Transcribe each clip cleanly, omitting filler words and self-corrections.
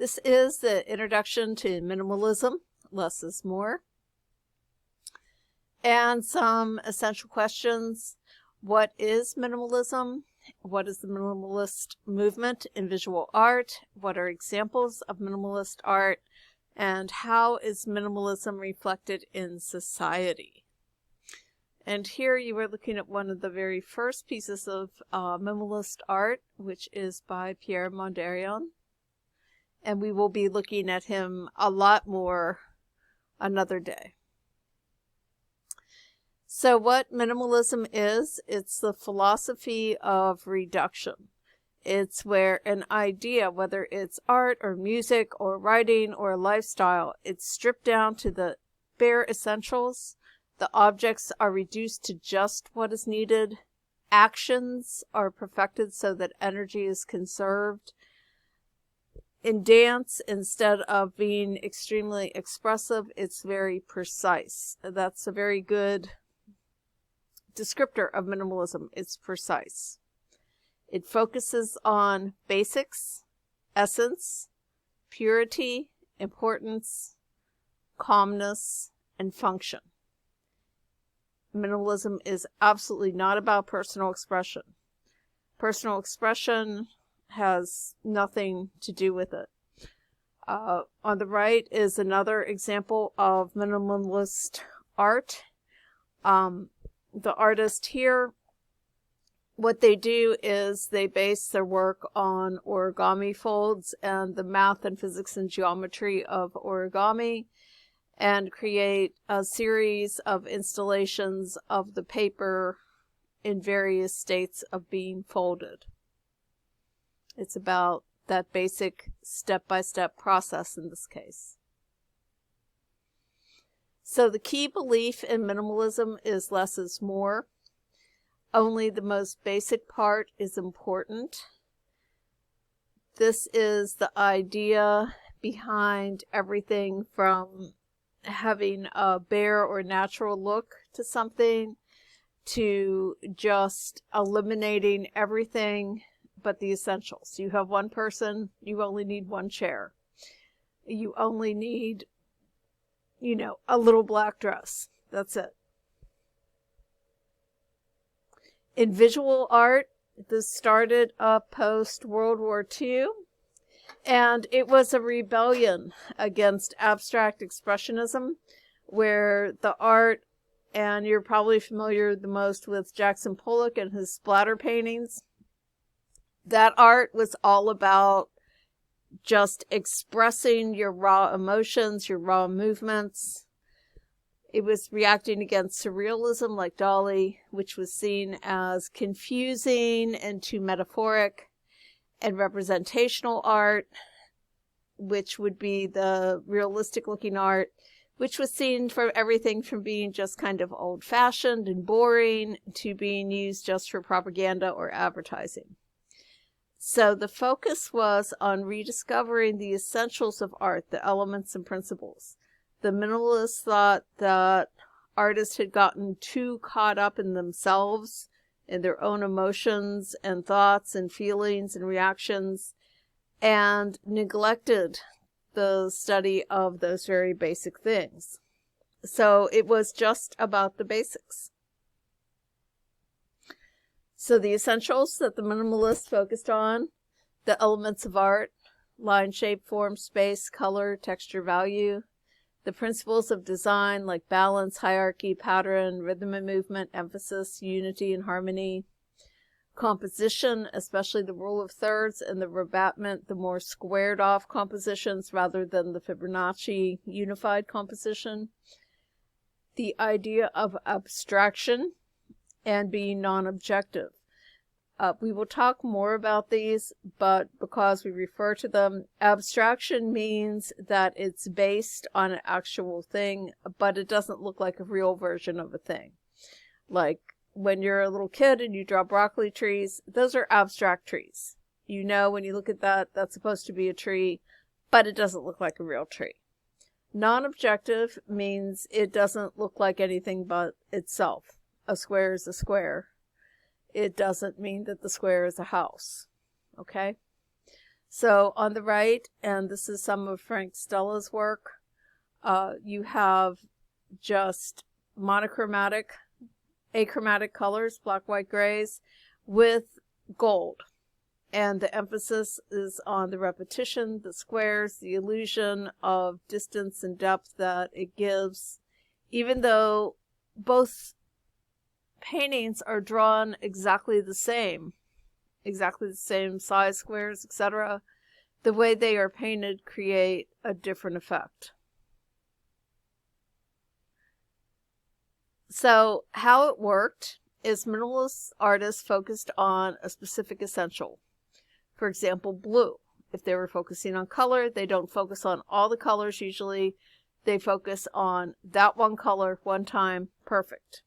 This is the introduction to minimalism, less is more. And some essential questions. What is minimalism? What is the minimalist movement in visual art? What are examples of minimalist art? And how is minimalism reflected in society? And here you are looking at one of the very first pieces of minimalist art, which is by Pierre Mondrian. And we will be looking at him a lot more another day. So what minimalism is, it's the philosophy of reduction. It's where an idea, whether it's art or music or writing or lifestyle, it's stripped down to the bare essentials. The objects are reduced to just what is needed. Actions are perfected so that energy is conserved. In dance, instead of being extremely expressive, it's very precise. That's a very good descriptor of minimalism. It's precise. It focuses on basics, essence, purity, importance, calmness, and function. Minimalism is absolutely not about personal expression. Personal expression has nothing to do with it. On the right is another example of minimalist art. The artist here, what they do is they base their work on origami folds and the math and physics and geometry of origami, and create a series of installations of the paper in various states of being folded. It's about that basic step-by-step process in this case. So the key belief in minimalism is less is more. Only the most basic part is important. This is the idea behind everything from having a bare or natural look to something to just eliminating everything but the essentials. You have one person, you only need one chair. You only need, a little black dress. That's it. In visual art, this started up post World War II, and it was a rebellion against abstract expressionism, where the art, and you're probably familiar the most with Jackson Pollock and his splatter paintings, that art was all about just expressing your raw emotions, your raw movements. It was reacting against surrealism like Dali, which was seen as confusing and too metaphoric, and representational art, which would be the realistic looking art, which was seen for everything from being just kind of old-fashioned and boring to being used just for propaganda or advertising. So the focus was on rediscovering the essentials of art, the elements and principles. The minimalists thought that artists had gotten too caught up in themselves, in their own emotions and thoughts and feelings and reactions, and neglected the study of those very basic things. So it was just about the basics. So the essentials that the minimalists focused on, the elements of art, line, shape, form, space, color, texture, value, the principles of design like balance, hierarchy, pattern, rhythm and movement, emphasis, unity and harmony, composition, especially the rule of thirds and the rebattement, the more squared off compositions rather than the Fibonacci unified composition, the idea of abstraction, and being non-objective. We will talk more about these, but because we refer to them, abstraction means that it's based on an actual thing, but it doesn't look like a real version of a thing. Like when you're a little kid and you draw broccoli trees, those are abstract trees. You know, when you look at that, that's supposed to be a tree, but it doesn't look like a real tree. Non-objective means it doesn't look like anything but itself. A square is a square. It doesn't mean that the square is a house. Okay? So on the right, and this is some of Frank Stella's work, you have just monochromatic, achromatic colors, black, white, grays, with gold. And the emphasis is on the repetition, the squares, the illusion of distance and depth that it gives. Even though both paintings are drawn exactly the same size, squares, etc., the way they are painted create a different effect. So how it worked is minimalist artists focused on a specific essential. For example, blue. If they were focusing on color, they don't focus on all the colors usually. They focus on that one color one time, perfect.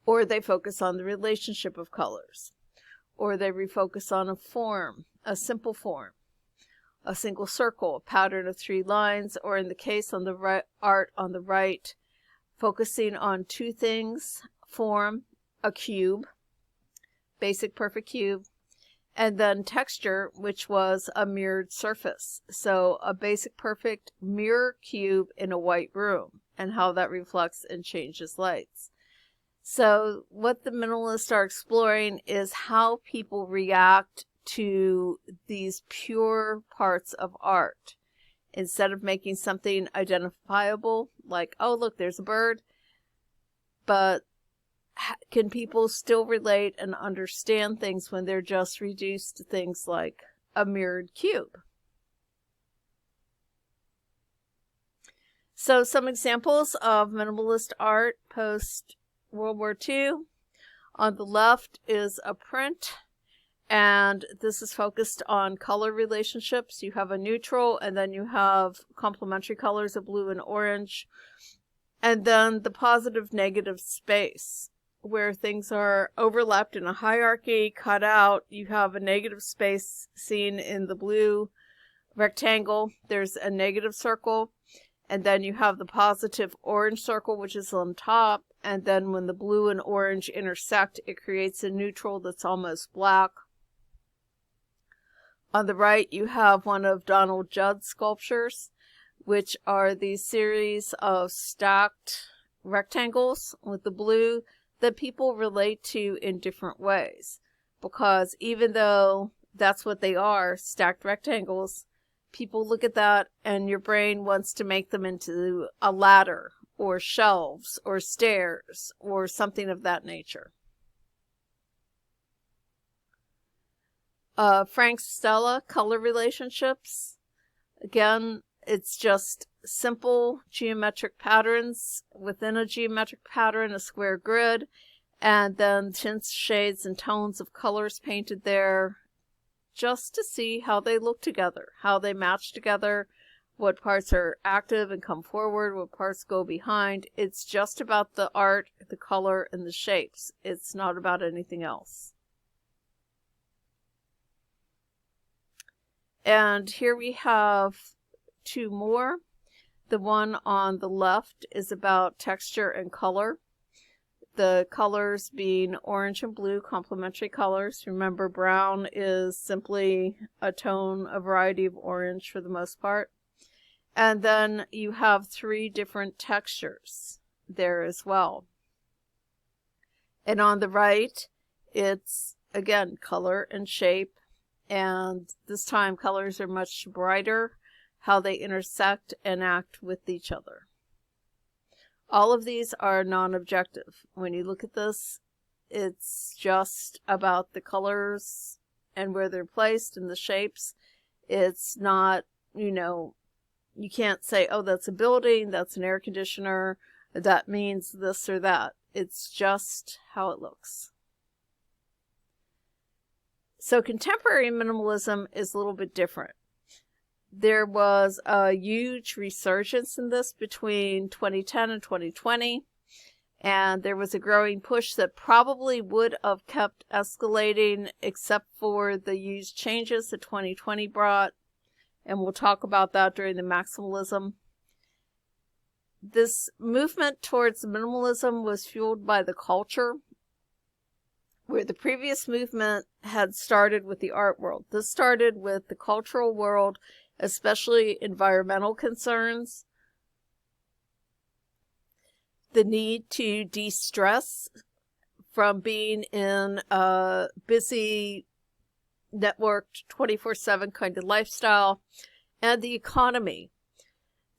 Or they focus on the relationship of colors. Or they refocus on a form, a simple form, a single circle, a pattern of 3 lines, or in the case on the right, art on the right, focusing on 2 things, form, a cube, basic perfect cube, and then texture, which was a mirrored surface. So a basic perfect mirror cube in a white room, and how that reflects and changes lights. So what the minimalists are exploring is how people react to these pure parts of art. Instead of making something identifiable, like, oh, look, there's a bird, but can people still relate and understand things when they're just reduced to things like a mirrored cube? So some examples of minimalist art post World War II. On the left is a print, and this is focused on color relationships. You have a neutral, and then you have complementary colors of blue and orange, and then the positive negative space, where things are overlapped in a hierarchy, cut out. You have a negative space seen in the blue rectangle. There's a negative circle, and then you have the positive orange circle, which is on top. And then when the blue and orange intersect, it creates a neutral that's almost black. On the right, you have one of Donald Judd's sculptures, which are these series of stacked rectangles with the blue that people relate to in different ways. Because even though that's what they are, stacked rectangles, people look at that and your brain wants to make them into a ladder or shelves or stairs or something of that nature. Frank Stella, color relationships. Again, it's just simple geometric patterns within a geometric pattern, a square grid, and then tints, shades, and tones of colors painted there just to see how they look together, how they match together, what parts are active and come forward, what parts go behind. It's just about the art, the color, and the shapes. It's not about anything else. And here we have 2 more. The one on the left is about texture and color. The colors being orange and blue, complementary colors. Remember, brown is simply a tone, a variety of orange for the most part. And then you have 3 different textures there as well. And on the right, it's, again, color and shape. And this time, colors are much brighter, how they intersect and act with each other. All of these are non-objective. When you look at this, it's just about the colors and where they're placed and the shapes. It's not, you can't say, oh, that's a building, that's an air conditioner, that means this or that. It's just how it looks. So contemporary minimalism is a little bit different. There was a huge resurgence in this between 2010 and 2020, and there was a growing push that probably would have kept escalating except for the huge changes that 2020 brought, and we'll talk about that during the maximalism. This movement towards minimalism was fueled by the culture, where the previous movement had started with the art world. This started with the cultural world, especially environmental concerns, the need to de-stress from being in a busy, networked 24/7 kind of lifestyle, and the economy.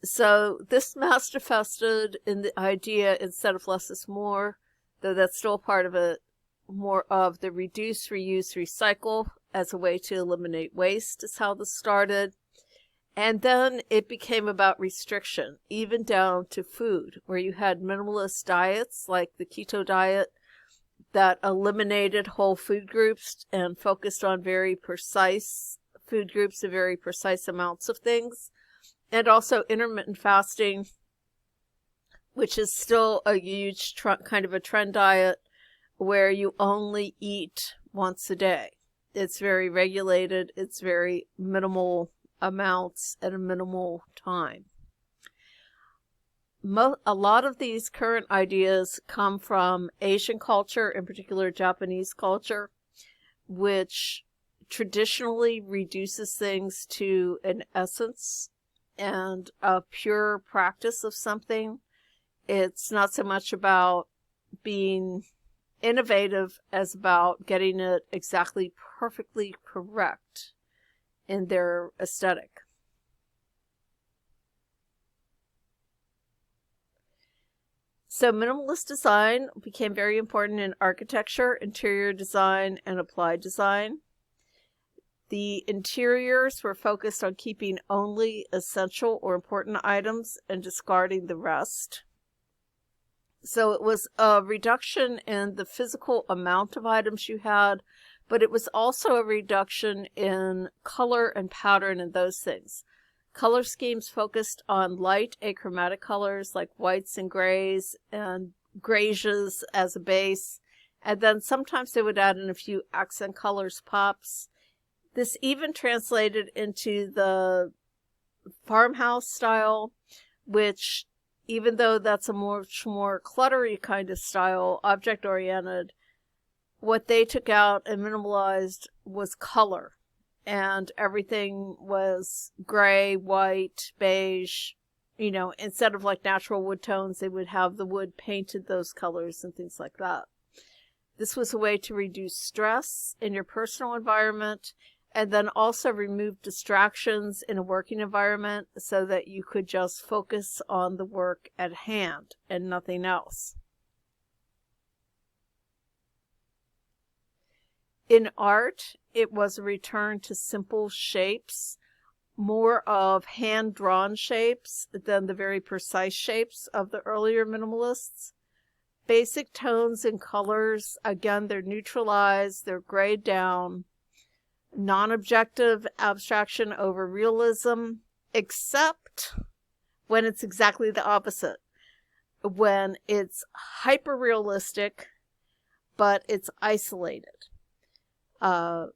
So this manifested in the idea, instead of less is more, though that's still part of it, more of the reduce, reuse, recycle as a way to eliminate waste is how this started. And then it became about restriction, even down to food, where you had minimalist diets like the keto diet that eliminated whole food groups and focused on very precise food groups and very precise amounts of things. And also intermittent fasting, which is still a huge kind of a trend diet where you only eat once a day. It's very regulated. It's very minimal amounts at a minimal time. A lot of these current ideas come from Asian culture, in particular Japanese culture, which traditionally reduces things to an essence and a pure practice of something. It's not so much about being innovative as about getting it exactly perfectly correct in their aesthetic. So minimalist design became very important in architecture, interior design, and applied design. The interiors were focused on keeping only essential or important items and discarding the rest. So it was a reduction in the physical amount of items you had, but it was also a reduction in color and pattern and those things. Color schemes focused on light achromatic colors like whites and grays and grays as a base. And then sometimes they would add in a few accent colors, pops. This even translated into the farmhouse style, which, even though that's a much more cluttery kind of style, object-oriented, what they took out and minimalized was color. And everything was gray, white, beige. You know, instead of like natural wood tones, they would have the wood painted those colors and things like that. This was a way to reduce stress in your personal environment and then also remove distractions in a working environment so that you could just focus on the work at hand and nothing else. In art, it was a return to simple shapes, more of hand-drawn shapes than the very precise shapes of the earlier minimalists. Basic tones and colors, again, they're neutralized, they're grayed down. Non-objective abstraction over realism, except when it's exactly the opposite. When it's hyper-realistic, but it's isolated. And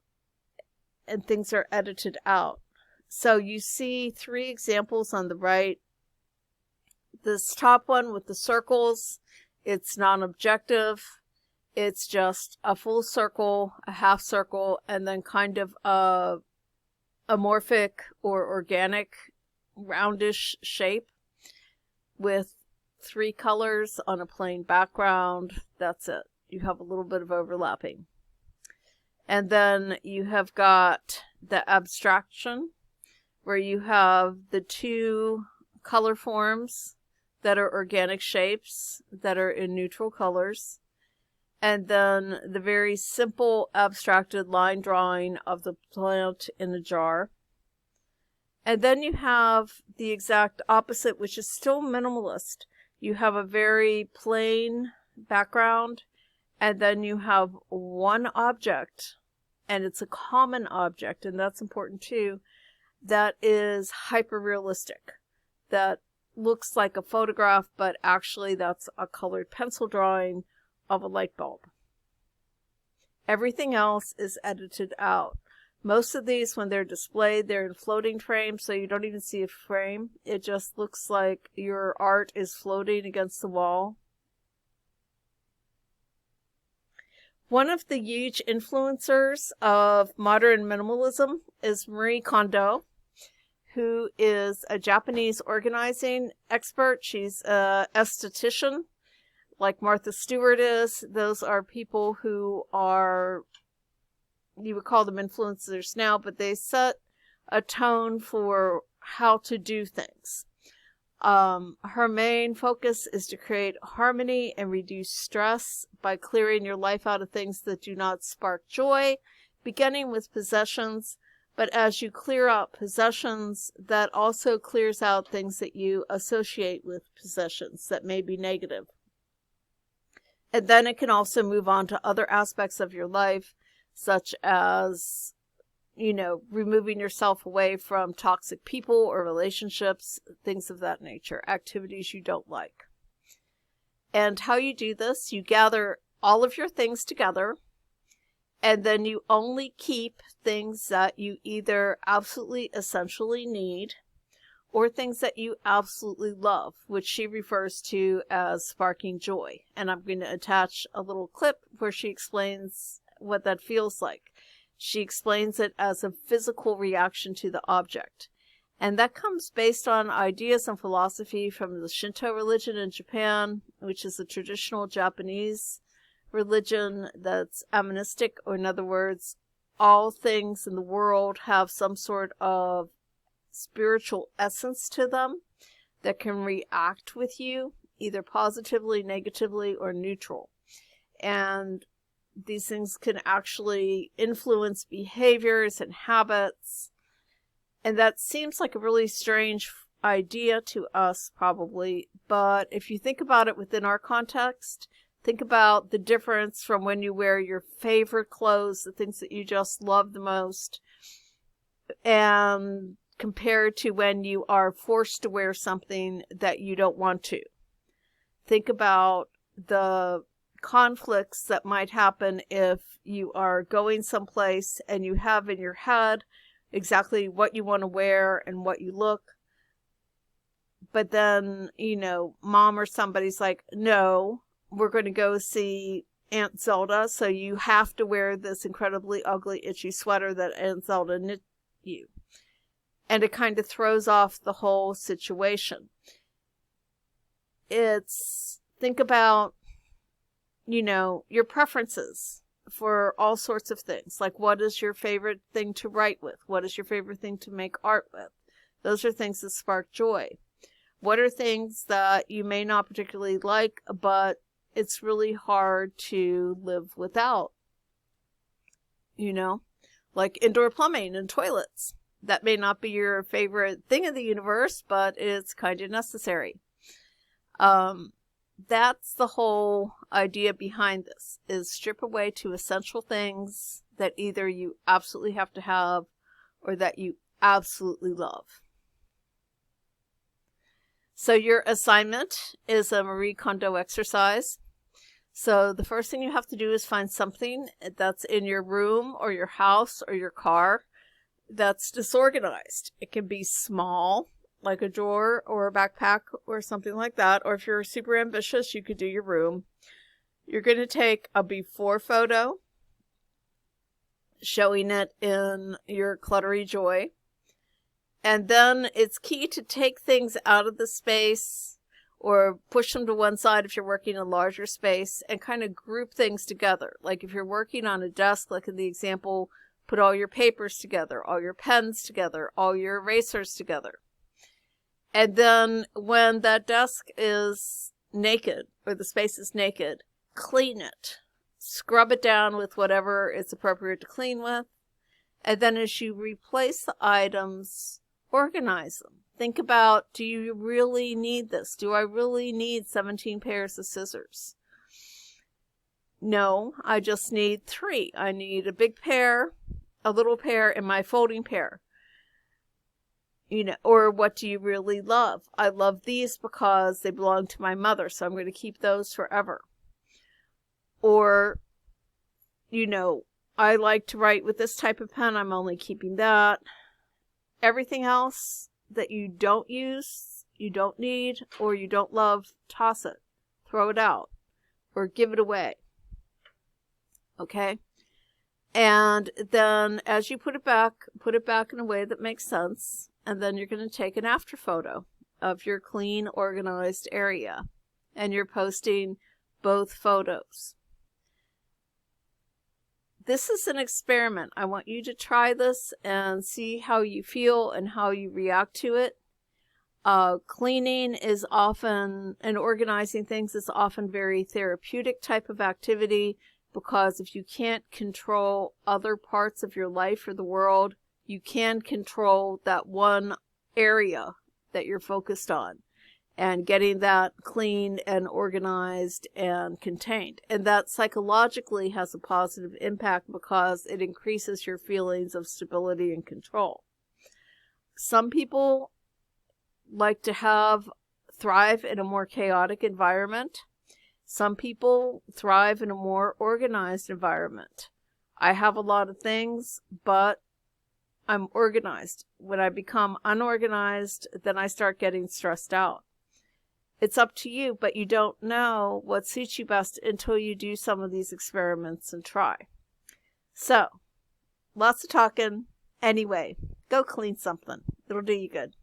things are edited out. So you see 3 examples on the right. This top one with the circles, it's non-objective. It's just a full circle, a half circle, and then kind of a amorphic or organic roundish shape with 3 colors on a plain background. That's it. You have a little bit of overlapping. And then you have got the abstraction, where you have the 2 color forms that are organic shapes that are in neutral colors. And then the very simple abstracted line drawing of the plant in a jar. And then you have the exact opposite, which is still minimalist. You have a very plain background, and then you have one object, and it's a common object, and that's important too, that is hyper-realistic, that looks like a photograph, but actually that's a colored pencil drawing of a light bulb. Everything else is edited out. Most of these, when they're displayed, they're in floating frames, so you don't even see a frame. It just looks like your art is floating against the wall. One of the huge influencers of modern minimalism is Marie Kondo, who is a Japanese organizing expert. She's an esthetician, like Martha Stewart is. Those are people who are, you would call them influencers now, but they set a tone for how to do things. Her main focus is to create harmony and reduce stress by clearing your life out of things that do not spark joy, beginning with possessions. But as you clear out possessions, that also clears out things that you associate with possessions that may be negative. And then it can also move on to other aspects of your life, such as, removing yourself away from toxic people or relationships, things of that nature, activities you don't like. And how you do this, you gather all of your things together, and then you only keep things that you either absolutely essentially need or things that you absolutely love, which she refers to as sparking joy. And I'm going to attach a little clip where she explains what that feels like. She explains it as a physical reaction to the object. And that comes based on ideas and philosophy from the Shinto religion in Japan, which is a traditional Japanese religion that's animistic, or in other words, all things in the world have some sort of spiritual essence to them that can react with you, either positively, negatively, or neutral. And these things can actually influence behaviors and habits. And that seems like a really strange idea to us, probably. But if you think about it within our context, think about the difference from when you wear your favorite clothes, the things that you just love the most, and compared to when you are forced to wear something that you don't want to. Think about the conflicts that might happen if you are going someplace and you have in your head exactly what you want to wear and what you look, but then, mom or somebody's like, no, we're going to go see Aunt Zelda, so you have to wear this incredibly ugly, itchy sweater that Aunt Zelda knit you. And it kind of throws off the whole situation. Think about, your preferences for all sorts of things. Like, what is your favorite thing to write with? What is your favorite thing to make art with? Those are things that spark joy. What are things that you may not particularly like, but it's really hard to live without? Like indoor plumbing and toilets. That may not be your favorite thing in the universe, but it's kind of necessary. That's the whole idea behind this, is strip away to essential things that either you absolutely have to have or that you absolutely love. So your assignment is a Marie Kondo exercise. So the first thing you have to do is find something that's in your room or your house or your car that's disorganized. It can be small, like a drawer or a backpack or something like that. Or if you're super ambitious, you could do your room. You're going to take a before photo, showing it in your cluttery joy. And then it's key to take things out of the space or push them to one side if you're working in a larger space and kind of group things together. Like if you're working on a desk, like in the example, put all your papers together, all your pens together, all your erasers together. And then when that desk is naked, or the space is naked, clean it. Scrub it down with whatever it's appropriate to clean with. And then as you replace the items, organize them. Think about, do you really need this? Do I really need 17 pairs of scissors? No, I just need 3. I need a big pair, a little pair, and my folding pair. Or what do you really love? I love these because they belong to my mother, so I'm going to keep those forever. Or, I like to write with this type of pen, I'm only keeping that. Everything else that you don't use, you don't need, or you don't love, toss it. Throw it out. Or give it away. Okay? And then as you put it back in a way that makes sense. And then you're going to take an after photo of your clean, organized area. And you're posting both photos. This is an experiment. I want you to try this and see how you feel and how you react to it. Cleaning is often, and organizing things is often very therapeutic type of activity, because if you can't control other parts of your life or the world, you can control that one area that you're focused on, and getting that clean and organized and contained. And that psychologically has a positive impact because it increases your feelings of stability and control. Some people like to thrive in a more chaotic environment. Some people thrive in a more organized environment. I have a lot of things, but I'm organized. When I become unorganized, then I start getting stressed out. It's up to you, but you don't know what suits you best until you do some of these experiments and try. So, lots of talking. Anyway, go clean something. It'll do you good.